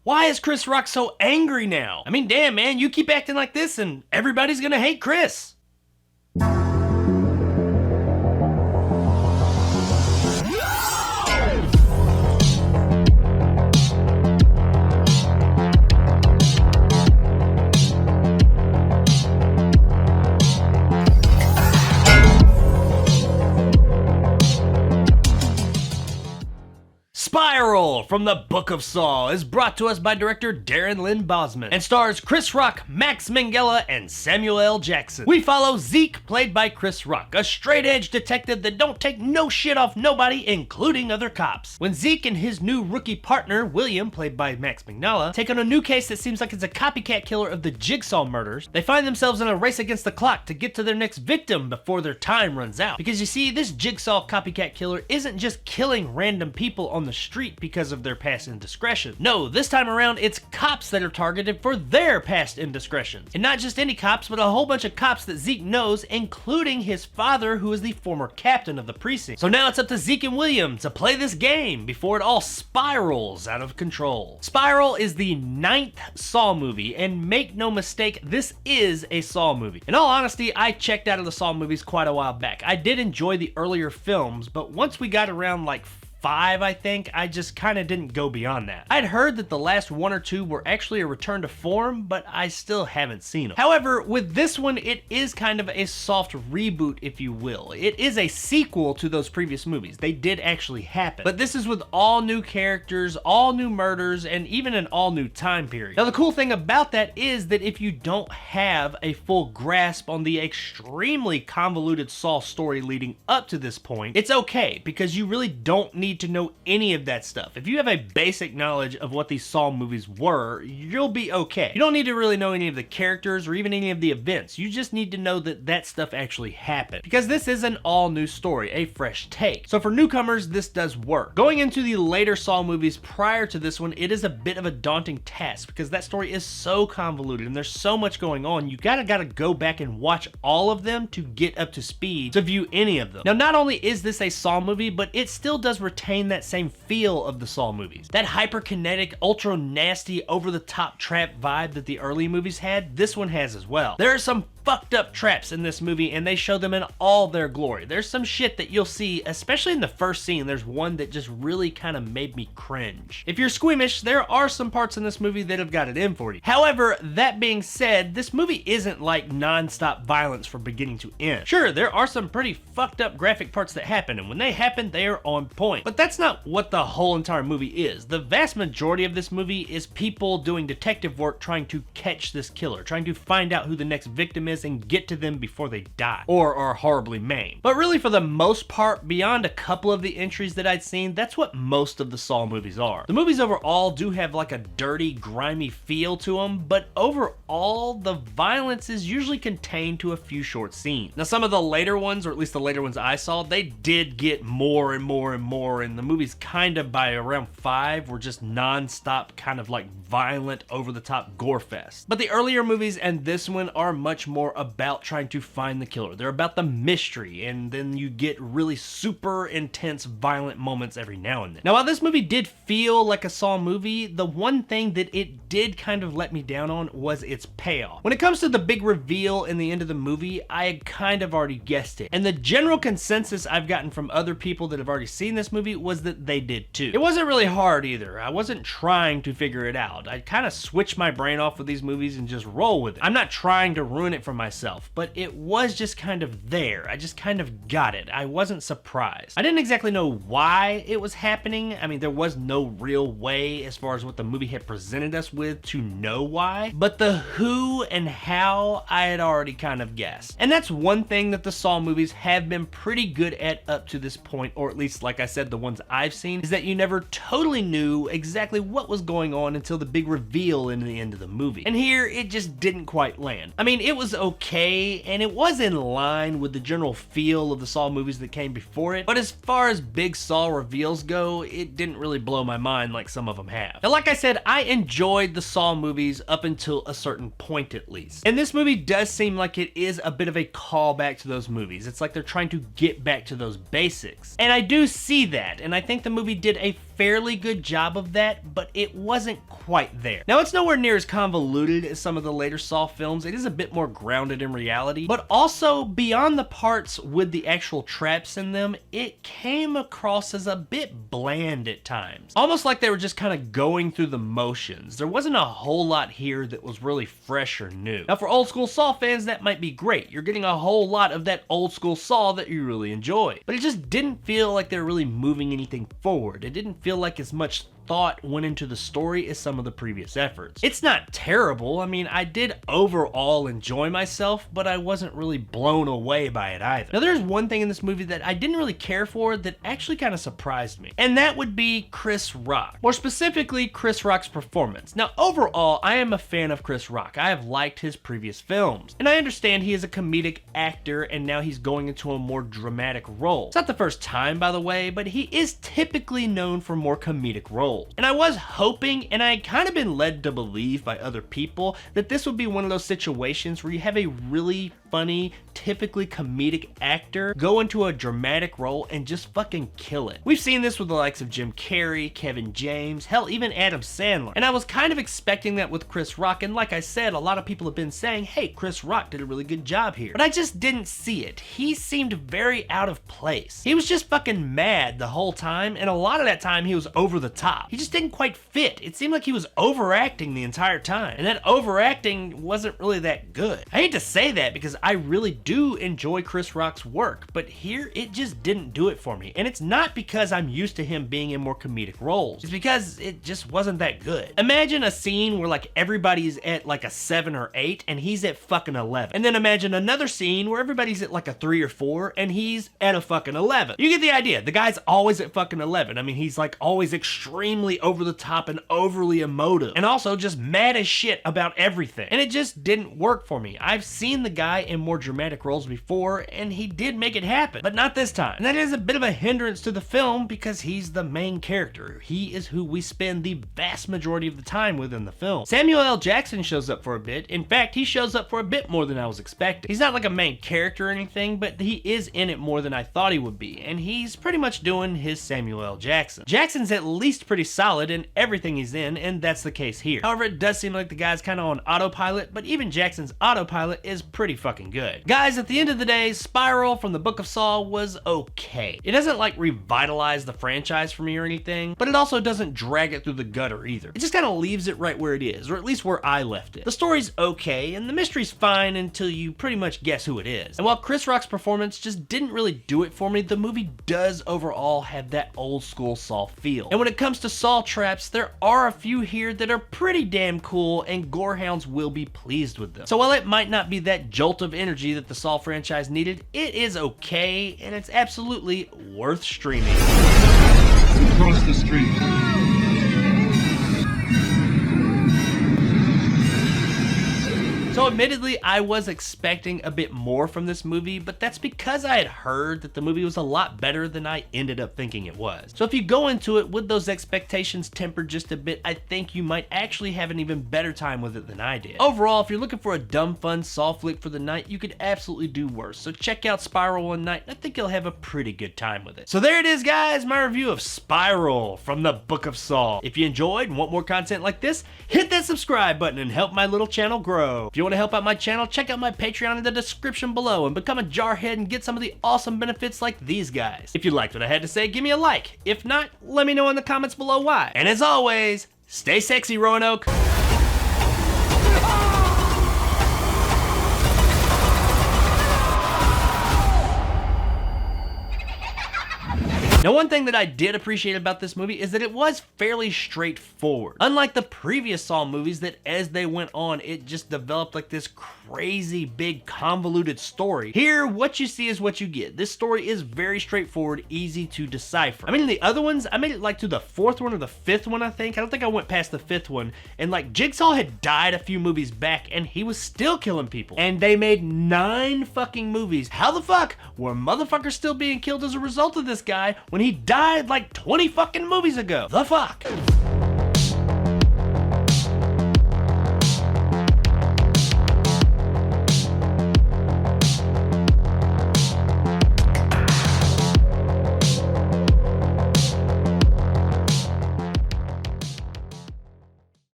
Why is Chris Rock so angry now? I mean, damn, man, you keep acting like this and everybody's gonna hate Chris. Spiral from the Book of Saw is brought to us by director Darren Lynn Bousman and stars Chris Rock, Max Minghella, and Samuel L. Jackson. We follow Zeke, played by Chris Rock, a straight-edge detective that don't take no shit off nobody, including other cops. When Zeke and his new rookie partner, William, played by Max Minghella, take on a new case that seems like it's a copycat killer of the Jigsaw murders, they find themselves in a race against the clock to get to their next victim before their time runs out. Because you see, this Jigsaw copycat killer isn't just killing random people on the street because of their past indiscretion. No, this time around it's cops that are targeted for their past indiscretions. And not just any cops, but a whole bunch of cops that Zeke knows, including his father, who is the former captain of the precinct. So now it's up to Zeke and William to play this game before it all spirals out of control. Spiral is the 9th Saw movie, and make no mistake, this is a Saw movie. In all honesty, I checked out of the Saw movies quite a while back. I did enjoy the earlier films, but once we got around like 5, I think, I just kind of didn't go beyond that. I'd heard that the last 1 or 2 were actually a return to form, but I still haven't seen them. However, with this one, it is kind of a soft reboot, if you will. It is a sequel to those previous movies. They did actually happen. But this is with all new characters, all new murders, and even an all new time period. Now, the cool thing about that is that if you don't have a full grasp on the extremely convoluted Saw story leading up to this point, it's okay, because you really don't need to know any of that stuff. If you have a basic knowledge of what these Saw movies were, you'll be okay. You don't need to really know any of the characters or even any of the events. You just need to know that that stuff actually happened. Because this is an all new story, a fresh take. So for newcomers, this does work. Going into the later Saw movies prior to this one, it is a bit of a daunting task because that story is so convoluted and there's so much going on. You gotta go back and watch all of them to get up to speed to view any of them. Now, not only is this a Saw movie, but it still does retain that same feel of the Saw movies. That hyperkinetic, ultra nasty, over-the-top trap vibe that the early movies had, this one has as well. There are some fucked up traps in this movie and they show them in all their glory. There's some shit that you'll see, especially in the first scene. There's one that just really kind of made me cringe. If you're squeamish, there are some parts in this movie that have got it in for you. However, that being said, this movie isn't like non-stop violence from beginning to end. Sure, there are some pretty fucked up graphic parts that happen, and when they happen, they are on point. But that's not what the whole entire movie is. The vast majority of this movie is people doing detective work trying to catch this killer, trying to find out who the next victim is and get to them before they die or are horribly maimed. But really, for the most part, beyond a couple of the entries that I'd seen, that's what most of the Saw movies are. The movies overall do have like a dirty, grimy feel to them, but overall, the violence is usually contained to a few short scenes. Now, some of the later ones, or at least the later ones I saw, they did get more and more and more, and the movies kind of by around 5 were just non-stop kind of like violent, over-the-top gore fest. But the earlier movies and this one are much more about trying to find the killer. They're about the mystery, and then you get really super intense violent moments every now and then. Now, while this movie did feel like a Saw movie, the one thing that it did kind of let me down on was its payoff. When it comes to the big reveal in the end of the movie, I had kind of already guessed it. And the general consensus I've gotten from other people that have already seen this movie was that they did too. It wasn't really hard either. I wasn't trying to figure it out. I kind of switch my brain off with these movies and just roll with it. I'm not trying to ruin it for myself, but it was just kind of there. I just kind of got it. I wasn't surprised. I didn't exactly know why it was happening. I mean, there was no real way as far as what the movie had presented us with to know why, but the who and how I had already kind of guessed. And that's one thing that the Saw movies have been pretty good at up to this point, or at least, like I said, the ones I've seen, is that you never totally knew exactly what was going on until the big reveal in the end of the movie. And here, it just didn't quite land. I mean, it was okay, and it was in line with the general feel of the Saw movies that came before it, but as far as big Saw reveals go, it didn't really blow my mind like some of them have. Now, like I said, I enjoyed the Saw movies up until a certain point at least. And this movie does seem like it is a bit of a callback to those movies. It's like they're trying to get back to those basics. And I do see that, and I think the movie did a fairly good job of that, but it wasn't quite there. Now, it's nowhere near as convoluted as some of the later Saw films. It is a bit more grounded in reality, but also beyond the parts with the actual traps in them, it came across as a bit bland at times. Almost like they were just kind of going through the motions. There wasn't a whole lot here that was really fresh or new. Now, for old school Saw fans, that might be great. You're getting a whole lot of that old school Saw that you really enjoy. But it just didn't feel like they were really moving anything forward. It didn't feel like as much thought went into the story as some of the previous efforts. It's not terrible. I mean, I did overall enjoy myself, but I wasn't really blown away by it either. Now, there's one thing in this movie that I didn't really care for that actually kind of surprised me, and that would be Chris Rock. More specifically, Chris Rock's performance. Now, overall, I am a fan of Chris Rock. I have liked his previous films, and I understand he is a comedic actor, and now he's going into a more dramatic role. It's not the first time, by the way, but he is typically known for more comedic roles. And I was hoping, and I had kind of been led to believe by other people, that this would be one of those situations where you have a really funny, typically comedic actor go into a dramatic role and just fucking kill it. We've seen this with the likes of Jim Carrey, Kevin James, hell, even Adam Sandler. And I was kind of expecting that with Chris Rock, and like I said, a lot of people have been saying, hey, Chris Rock did a really good job here. But I just didn't see it. He seemed very out of place. He was just fucking mad the whole time, and a lot of that time he was over the top. He just didn't quite fit. It seemed like he was overacting the entire time, and that overacting wasn't really that good. I hate to say that because I really do enjoy Chris Rock's work, but here it just didn't do it for me. And it's not because I'm used to him being in more comedic roles. It's because it just wasn't that good. Imagine a scene where like everybody's at like a 7 or 8 and he's at fucking 11. And then imagine another scene where everybody's at like a 3 or 4 and he's at a fucking 11. You get the idea. The guy's always at fucking 11. I mean, he's like always extremely over the top and overly emotive, and also just mad as shit about everything. And it just didn't work for me. I've seen the guy in more dramatic roles before, and he did make it happen, but not this time. And that is a bit of a hindrance to the film because he's the main character. He is who we spend the vast majority of the time with in the film. Samuel L. Jackson shows up for a bit. In fact, he shows up for a bit more than I was expecting. He's not like a main character or anything, but he is in it more than I thought he would be, and he's pretty much doing his Samuel L. Jackson. Jackson's at least pretty solid in everything he's in, and that's the case here. However, it does seem like the guy's kind of on autopilot, but even Jackson's autopilot is pretty fucking good. Guys, at the end of the day, Spiral from the Book of Saw was okay. It doesn't like revitalize the franchise for me or anything, but it also doesn't drag it through the gutter either. It just kind of leaves it right where it is, or at least where I left it. The story's okay, and the mystery's fine until you pretty much guess who it is. And while Chris Rock's performance just didn't really do it for me, the movie does overall have that old school Saw feel. And when it comes to Saw traps, there are a few here that are pretty damn cool, and gorehounds will be pleased with them. So while it might not be that jolt of energy that the Saw franchise needed, it is okay, and it's absolutely worth streaming. Across the street. So admittedly, I was expecting a bit more from this movie, but that's because I had heard that the movie was a lot better than I ended up thinking it was. So if you go into it with those expectations tempered just a bit, I think you might actually have an even better time with it than I did. Overall, if you're looking for a dumb fun Saw flick for the night, you could absolutely do worse. So check out Spiral one night, and I think you'll have a pretty good time with it. So there it is, guys, my review of Spiral from the Book of Saw. If you enjoyed and want more content like this, hit that subscribe button and help my little channel grow. If you want to help out my channel, check out my Patreon in the description below and become a jarhead and get some of the awesome benefits like these guys. If you liked what I had to say, give me a like. If not, let me know in the comments below why. And as always, stay sexy, Roanoke. Now, one thing that I did appreciate about this movie is that it was fairly straightforward. Unlike the previous Saw movies that as they went on, it just developed like this crazy big convoluted story. Here, what you see is what you get. This story is very straightforward, easy to decipher. I mean, the other ones, I made it like to the 4th one or the 5th one, I think. I don't think I went past the 5th one. And like Jigsaw had died a few movies back and he was still killing people. And they made 9 fucking movies. How the fuck were motherfuckers still being killed as a result of this guy when he died like 20 fucking movies ago? The fuck?